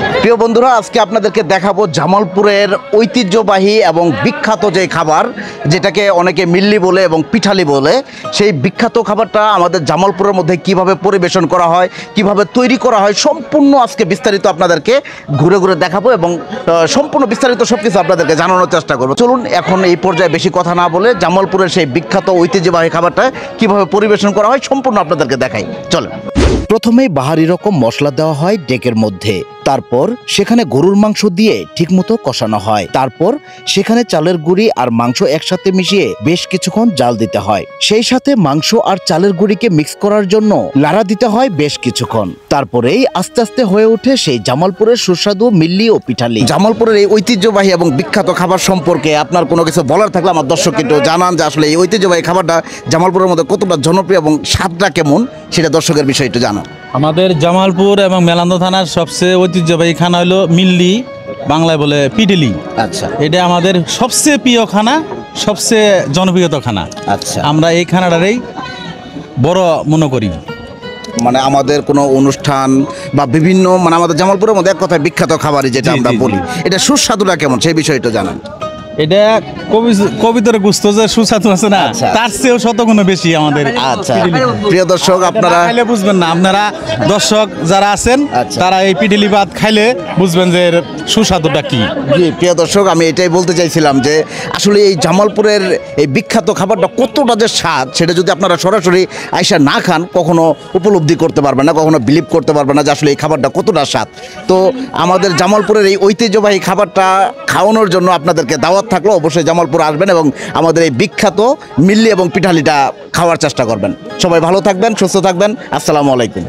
প্রিয় বন্ধুরা, আজকে আপনাদেরকে দেখাবো জামালপুরের ঐতিহ্যবাহী এবং বিখ্যাত যে খাবার, যেটাকে অনেকে মিল্লি বলে এবং পিঠালি বলে, সেই বিখ্যাত খাবারটা আমাদের জামালপুরের মধ্যে কিভাবে পরিবেশন করা হয়, কিভাবে তৈরি করা হয়, সম্পূর্ণ আজকে বিস্তারিত আপনাদেরকে ঘুরে ঘুরে দেখাবো এবং সম্পূর্ণ বিস্তারিত সব কিছু আপনাদেরকে জানানোর চেষ্টা করবো। চলুন এখন এই পর্যায়ে বেশি কথা না বলে জামালপুরের সেই বিখ্যাত ঐতিহ্যবাহী খাবারটা কিভাবে পরিবেশন করা হয় সম্পূর্ণ আপনাদেরকে দেখাই। চলেন। প্রথমেই বাহারি রকম মশলা দেওয়া হয় ডেকের মধ্যে, তারপর সেখানে গরুর মাংস দিয়ে ঠিকমতো কষানো হয়, তারপর সেখানে চালের গুঁড়ি আর মাংস একসাথে মিশিয়ে বেশ কিছুক্ষণ জাল দিতে হয়। সেই সাথে মাংস আর চালের গুঁড়িকে মিক্স করার জন্য লাড়া দিতে হয় বেশ কিছুক্ষণ। তারপরেই আস্তে আস্তে হয়ে ওঠে সেই জামালপুরের সুস্বাদু মিল্লি ও পিঠালি। জামালপুরের এই ঐতিহ্যবাহী এবং বিখ্যাত খাবার সম্পর্কে আপনার কোনো কিছু বলার থাকলে আমার দর্শক কিন্তু জানান, যে আসলে এই ঐতিহ্যবাহী খাবারটা জামালপুরের মধ্যে কতটা জনপ্রিয় এবং স্বাদটা কেমন, সেটা দর্শকের বিষয়ে একটু জানান। আমাদের জামালপুর এবং মেলান্দ থানার সবচেয়ে ঐতিহ্যবাহী খানা হলো মিল্লি, বাংলায় বলে পিঠেলি। আচ্ছা, এটা আমাদের সবচেয়ে প্রিয় খানা, সবচেয়ে জনপ্রিয়ত খানা। আচ্ছা, আমরা এই খানাটারই বড় মনে করি। মানে আমাদের কোনো অনুষ্ঠান বা বিভিন্ন, মানে আমাদের জামালপুরের মধ্যে এক কথায় বিখ্যাত খাবারই যেটা আমরা বলি, এটা সুস্বাদুটা কেমন সেই বিষয়টা জানান। এটা কবিতর গুস্ত যে সুস্বাদু আছে না, তার চেয়েও শতগুণ বেশি আমাদের। আচ্ছা, প্রিয় দর্শক, আপনারা খাইলে বুঝবেন না, আপনারা দর্শক যারা আছেন তারা এই পিঠেলি ভাত খাইলে বুঝবেন যে এর সুস্বাদুটা কি। জি প্রিয় দর্শক, আমি এটাই বলতে চাইছিলাম যে আসলে এই জামালপুরের এই বিখ্যাত খাবারটা কতটা যে স্বাদ, সেটা যদি আপনারা সরাসরি আইসা না খান কখনো উপলব্ধি করতে পারবেন না, কখনো বিলিভ করতে পারবেন না যে আসলে এই খাবারটা কতটা স্বাদ। তো আমাদের জামালপুরের এই ঐতিহ্যবাহী খাবারটা খাওয়ানোর জন্য আপনাদেরকে দাওয়াত থাকলো, অবশ্যই জামালপুর আসবেন এবং আমাদের এই বিখ্যাত মিল্লি এবং পিঠালিটা খাওয়ার চেষ্টা করবেন। সবাই ভালো থাকবেন, সুস্থ থাকবেন। আসসালামু আলাইকুম।